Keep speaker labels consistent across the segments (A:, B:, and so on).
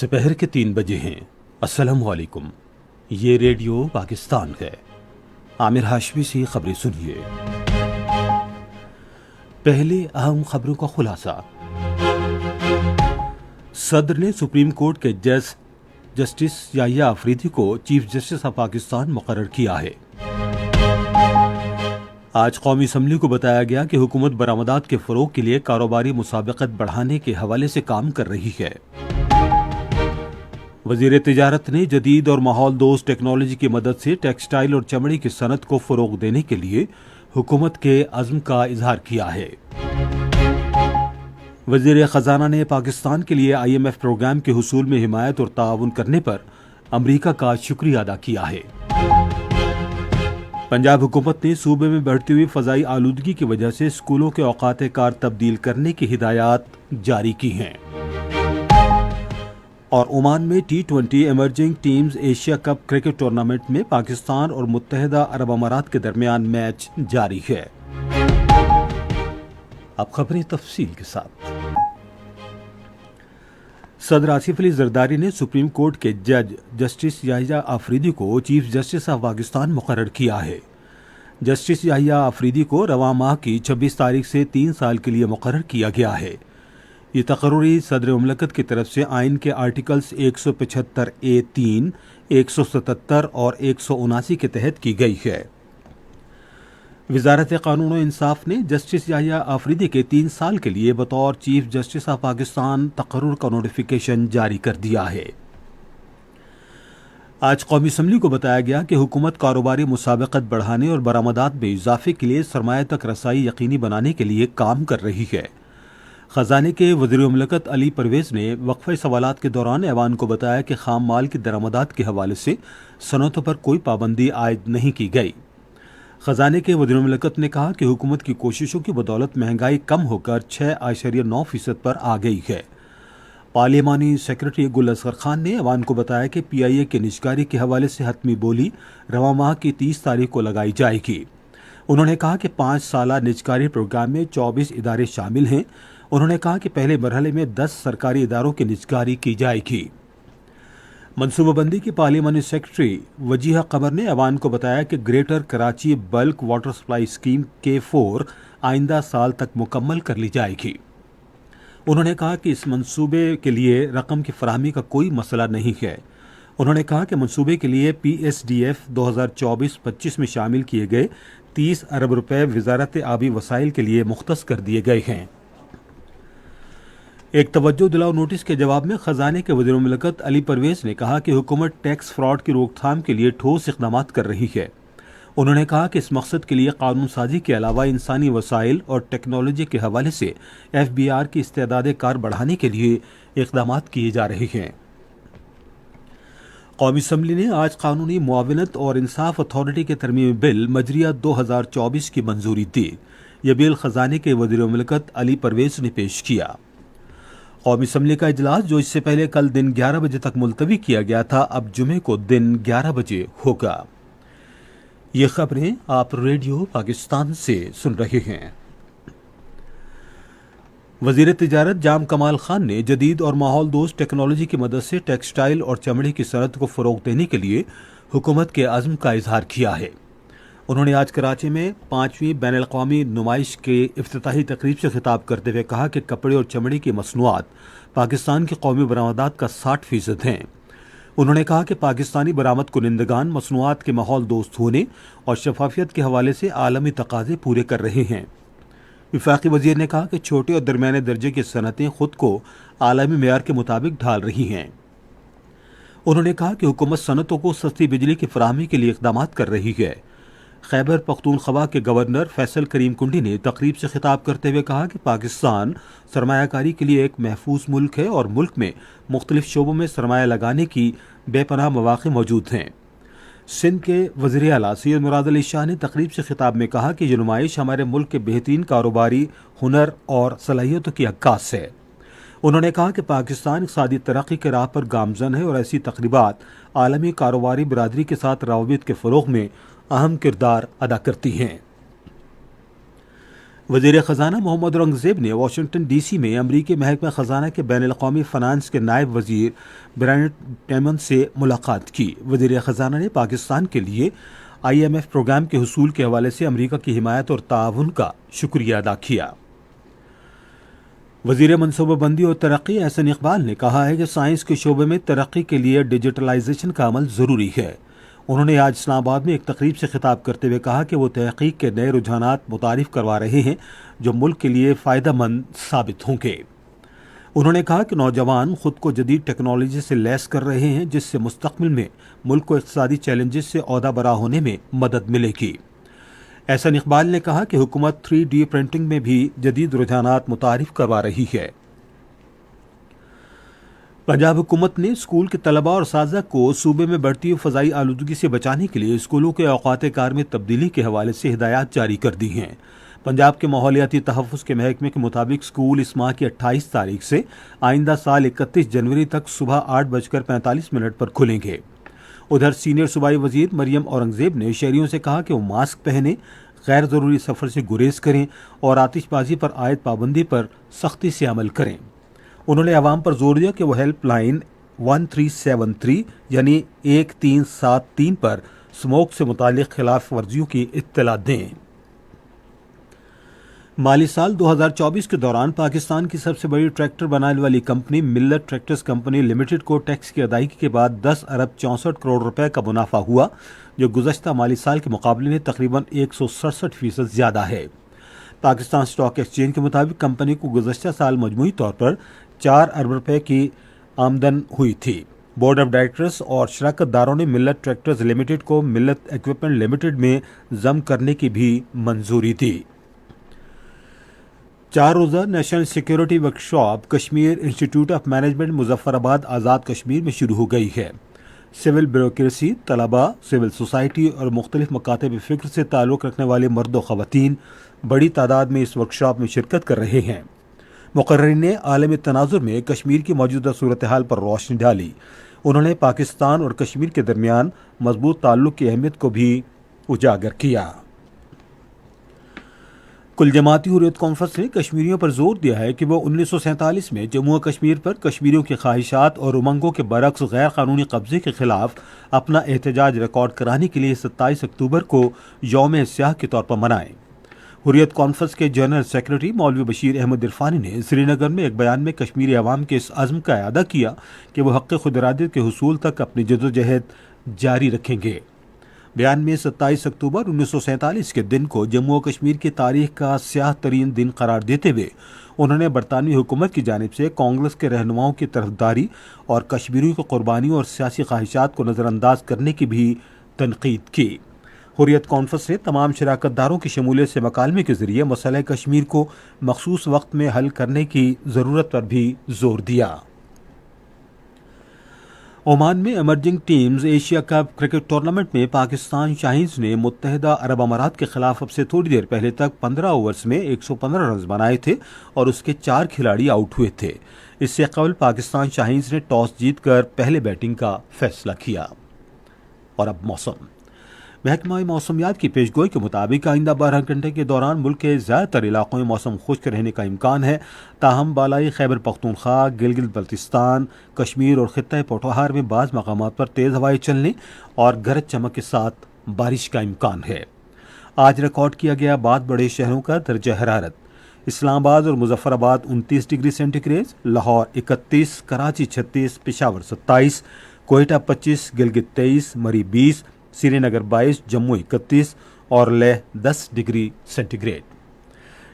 A: दोपहर के 3 बजे हैं। अस्सलाम वालेकुम। ये रेडियो पाकिस्तान है। आमिर हाशमी से खबरें सुनिए। पहले अहम खबरों का खुलासा। सदर ने सुप्रीम कोर्ट के जज जस्टिस याहिया अफरीदी को चीफ जस्टिस ऑफ पाकिस्तान मुकर्रर किया है। आज कौमी असम्बली को बताया गया कि हुकूमत बरामदात के फरोग के लिए कारोबारी मुसाबकत बढ़ाने के हवाले से काम कर रही है। वजीर तिजारत ने जदीद और माहौल दोस्त टेक्नोलॉजी की मदद से टेक्सटाइल और चमड़ी की सनत को फरोग देने के लिए हुकूमत के अज़्म का इजहार किया है। वजीर खजाना ने पाकिस्तान के लिए IMF प्रोग्राम के हुसूल में हिमायत और ताउन करने पर अमरीका का शुक्रिया अदा किया है। पंजाब हुकूमत ने सूबे में बढ़ती हुई फ़ज़ाई आलूदगी की वजह से स्कूलों के औकात कार तब्दील करने की हिदायत जारी की हैं। और ओमान में T20 emerging teams Asia cup cricket tournament में पाकिस्तान और मुत्तहिदा अरब अमारात के दरमियान मैच जारी है। अब खबरें तफसील के साथ। सदर आसिफ अली जरदारी ने सुप्रीम कोर्ट के जज जस्टिस याहिया अफरीदी को चीफ जस्टिस ऑफ पाकिस्तान मुकर्रर किया है। जस्टिस याहिया अफरीदी को रवां माह की 26 तारीख से 3 साल के लिए मुकर्रर किया गया है। ये तकर्री सदर मुमलकत की तरफ से आइन के आर्टिकल्स 175A(3), 177 और 179 के तहत की गई है। वजारत कानून और इंसाफ ने जस्टिस याहिया अफरीदी के 3 साल के लिए बतौर चीफ जस्टिस ऑफ पाकिस्तान तकर्रुर का नोटिफिकेशन जारी कर दिया है। आज कौमी असम्बली को बताया गया कि हुकूमत कारोबारी मुसाबकत बढ़ाने और बरामदात में इजाफे के लिए सरमाया तक रसाई यकीनी बनाने के लिए काम कर रही है। खजाने के वज़ीर मुमलकत अली परवेज़ ने वक्फ़े सवालात के दौरान ऐवान को बताया कि खाम माल की दरामदात के हवाले से सनतों पर कोई पाबंदी आयद नहीं की गई। खजाने के वज़ीर मुमलकत ने कहा कि हुकूमत की कोशिशों की बदौलत महंगाई कम होकर 6.9% पर आ गई है। पार्लिमानी सेक्रेटरी गुल असगर खान ने ऐवान को बताया कि PIA के निजकारी के हवाले से हतमी बोली रवां माह की 30 तारीख को लगाई जाएगी। उन्होंने कहा कि 5 साला निजकारी प्रोग्राम में 24 इदारे शामिल हैं। उन्होंने कहा कि पहले मरहले में 10 सरकारी इदारों की निजकारी की जाएगी। मनसूबाबंदी की पार्लिमानी सेक्रेटरी वजीहा कमर ने ऐवान को बताया कि greater Karachi bulk water supply scheme K4 आइंदा साल तक मुकम्मल कर ली जाएगी। उन्होंने कहा कि इस मंसूबे के लिए रकम की फराहमी का कोई मसला नहीं है। उन्होंने कहा कि मंसूबे के लिए PSDF 2024-25 में शामिल किए गए 30 अरब रुपए वजारत आबी वसाइल के लिए मुख्तस कर दिए गए हैं। एक तवज्जो दिलाओ नोटिस के जवाब में खजाने के वज़ीर मुमलकत अली परवेज़ ने कहा कि हुकूमत टैक्स फ्रॉड की रोकथाम के लिए ठोस इक़दामात कर रही है। उन्होंने कहा कि इस मकसद के लिए कानून साजी के अलावा इंसानी वसाइल और टेक्नोलॉजी के हवाले से FBR की इस्तेदाद कार बढ़ाने के लिए इक़दामात किए जा रहे हैं। कौमी असम्बली ने आज कानूनी मुआवनत और इंसाफ अथॉरिटी के तरमीमी बिल मजरिया 2024 की मंजूरी दी। यह बिल खजाने के वज़ीर मुमलकत अली परवेज़ ने पेश किया। कौमी असम्बली का इजलास जो इससे पहले कल दिन 11 बजे तक मुलतवी किया गया था, अब जुमे को दिन 11 बजे होगा। ये खबरें आप रेडियो पाकिस्तान से सुन रहे हैं। वजीर तिजारत जाम कमाल खान ने जदीद और माहौल दोस्त टेक्नोलॉजी की मदद से टेक्सटाइल और चमड़ी की सनत को फ़रोग देने के लिए हुकूमत के अज़्म का इजहार किया है। उन्होंने आज कराची में 5वीं बैनुल-अक़वामी नुमाइश के इफ्तिताही तकरीब से खिताब करते हुए कहा कि कपड़े और चमड़ी की मसनूआत पाकिस्तान की कौमी बरामदात का 60% हैं। उन्होंने कहा कि पाकिस्तानी बरामद कुनिंदगान मसनूआत के माहौल दोस्त होने और शफाफियत के हवाले से आलमी तकाज़े पूरे कर रहे हैं। वफाकी वज़ीर ने कहा कि छोटे और दरमियाने दर्जे की सनतें खुद को आलमी मेयार के मुताबिक ढाल रही हैं। उन्होंने कहा कि हुकूमत सनतों को सस्ती बिजली की फराहमी के लिए इक़दामात कर रही है। खैबर पख्तूनख्वा के गवर्नर फैसल करीम कुंडी ने तकरीब से खिताब करते हुए कहा कि पाकिस्तान सरमायाकारी के लिए एक महफूज मुल्क है और मुल्क में मुख्तलिफ शोबों में सरमाया लगाने की बेपनाह मौक़े मौजूद हैं। सिंध के वज़ीर आला सैयद मुराद अली शाह ने तकरीब से खिताब में कहा कि ये नुमाइश हमारे मुल्क के बेहतरीन कारोबारी हुनर और सलाहियतों की अक्कास है। उन्होंने कहा कि पाकिस्तान इक़्तिसादी तरक्की के राह पर गामज़न है और ऐसी तक़रीबात आलमी कारोबारी बरादरी के साथ रवाबित के फ़रोग़ में अहम किरदार अदा करती हैं। وزیر خزانہ محمد اورنگزیب نے واشنگٹن ڈی سی میں امریکی محکمہ خزانہ کے بین الاقوامی فنانس کے نائب وزیر برائن ٹیمن سے ملاقات کی۔ وزیر خزانہ نے پاکستان کے لیے IMF پروگرام کے حصول کے حوالے سے امریکہ کی حمایت اور تعاون کا شکریہ ادا کیا۔ وزیر منصوبہ بندی اور ترقی احسن اقبال نے کہا ہے کہ سائنس کے شعبے میں ترقی کے لیے ڈیجیٹلائزیشن کا عمل ضروری ہے۔ انہوں نے آج اسلام آباد میں ایک تقریب سے خطاب کرتے ہوئے کہا کہ وہ تحقیق کے نئے رجحانات متعارف کروا رہے ہیں جو ملک کے لیے فائدہ مند ثابت ہوں گے۔ انہوں نے کہا کہ نوجوان خود کو جدید ٹیکنالوجی سے لیس کر رہے ہیں جس سے مستقبل میں ملک کو اقتصادی چیلنجز سے عہدہ برا ہونے میں مدد ملے گی۔ احسن اقبال نے کہا کہ حکومت 3D پرنٹنگ میں بھی جدید رجحانات متعارف کروا رہی ہے۔ پنجاب حکومت نے اسکول کے طلباء اور اساتذہ کو صوبے میں بڑھتی ہوئی فضائی آلودگی سے بچانے کے لیے اسکولوں کے اوقات کار میں تبدیلی کے حوالے سے ہدایات جاری کر دی ہیں۔ پنجاب کے ماحولیاتی تحفظ کے محکمے کے مطابق اسکول اس ماہ کی 28 تاریخ سے آئندہ سال 31 جنوری تک صبح 8:45 پر کھلیں گے۔ ادھر سینئر صوبائی وزیر مریم اورنگزیب نے شہریوں سے کہا کہ وہ ماسک پہنیں، غیر ضروری سفر سے گریز کریں اور آتش بازی پر عائد پابندی پر سختی سے عمل کریں۔ انہوں نے عوام پر زور دیا کہ وہ ہیلپ لائن 1373 یعنی 1373 پر اسموک سے متعلق خلاف ورزیوں کی اطلاع دیں۔ مالی سال 2024 کے دوران پاکستان کی سب سے بڑی ٹریکٹر بنانے والی کمپنی ملت ٹریکٹرز کمپنی لمیٹڈ کو ٹیکس کی ادائیگی کے بعد 10 ارب 64 کروڑ روپے کا منافع ہوا، جو گزشتہ مالی سال کے مقابلے میں تقریباً 167% زیادہ ہے۔ پاکستان اسٹاک ایکسچینج کے مطابق کمپنی کو گزشتہ سال مجموعی طور پر 4 ارب روپے کی آمدن ہوئی تھی۔ بورڈ آف ڈائریکٹرز اور شراکت داروں نے ملت ٹریکٹرز لمیٹڈ کو ملت ایکوپمنٹ لمیٹڈ میں ضم کرنے کی بھی منظوری دی۔ 4 روزہ national security workshop Kashmir institute of management Muzaffar آباد آزاد کشمیر میں شروع ہو گئی ہے۔ سول بیوروکریسی، طلباء، سول سوسائٹی اور مختلف مکاتب فکر سے تعلق رکھنے والے مرد و خواتین بڑی تعداد میں اس ورکشاپ میں شرکت کر رہے ہیں۔ مقررین نے عالمی تناظر میں کشمیر کی موجودہ صورتحال پر روشنی ڈالی۔ انہوں نے پاکستان اور کشمیر کے درمیان مضبوط تعلق کی اہمیت کو بھی اجاگر کیا۔ کل جماعتی حریت کانفرنس نے کشمیریوں پر زور دیا ہے کہ وہ 1947 میں جموں و کشمیر پر کشمیریوں کی خواہشات اور امنگوں کے برعکس غیر قانونی قبضے کے خلاف اپنا احتجاج ریکارڈ کرانے کے لیے 27 اکتوبر کو یوم سیاہ کے طور پر منائیں۔ حریت کانفرنس کے جنرل سیکرٹری مولوی بشیر احمد عرفانی نے سری نگر میں ایک بیان میں کشمیری عوام کے اس عزم کا اعادہ کیا کہ وہ حق خود ارادیت کے حصول تک اپنی جدوجہد جاری رکھیں گے۔ بیان میں 27 اکتوبر 1947 کے دن کو جموں و کشمیر کی تاریخ کا سیاہ ترین دن قرار دیتے ہوئے انہوں نے برطانوی حکومت کی جانب سے کانگریس کے رہنماؤں کی طرفداری اور کشمیریوں کی قربانیوں اور سیاسی خواہشات کو نظر انداز کرنے کی بھی تنقید کی۔ حریت کانفرنس نے تمام شراکت داروں کی شمولیت سے مکالمے کے ذریعے مسئلہ کشمیر کو مخصوص وقت میں حل کرنے کی ضرورت پر بھی زور دیا۔ عمان میں emerging teams Asia cup cricket tournament میں پاکستان شاہینز نے متحدہ عرب امارات کے خلاف اب سے تھوڑی دیر پہلے تک 15 اوورز میں 115 رنز بنائے تھے اور اس کے 4 کھلاڑی آؤٹ ہوئے تھے۔ اس سے قبل پاکستان شاہینز نے ٹاس جیت کر پہلے بیٹنگ کا فیصلہ کیا۔ اور اب موسم۔ محکمہ موسمیات کی پیشگوئی کے مطابق آئندہ 12 گھنٹے کے دوران ملک کے زیادہ تر علاقوں میں موسم خشک رہنے کا امکان ہے، تاہم بالائی خیبر پختونخوا، گلگت بلتستان، کشمیر اور خطہ پٹوہار میں بعض مقامات پر تیز ہوائیں چلنے اور گرج چمک کے ساتھ بارش کا امکان ہے۔ آج ریکارڈ کیا گیا بعض بڑے شہروں کا درجہ حرارت: اسلام آباد اور Muzaffarabad 29 degree centigrade, Lahore 31، Karachi 36، Peshawar 27، Quetta 25، Gilgit 23، Murree 20، Srinagar 22، Jammu 31 اور لیہ 10 ڈگری سینٹی گریڈ۔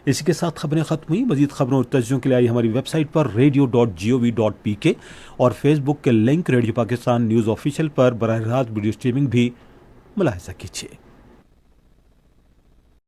A: اسی کے ساتھ خبریں ختم ہوئی۔ مزید خبروں اور تجزیوں کے لیے آئی ہماری ویب سائٹ پر radio.gov.pk اور فیس بک کے link radio Pakistan news official پر براہ راست ویڈیو اسٹریمنگ بھی ملاحظہ کیجیے۔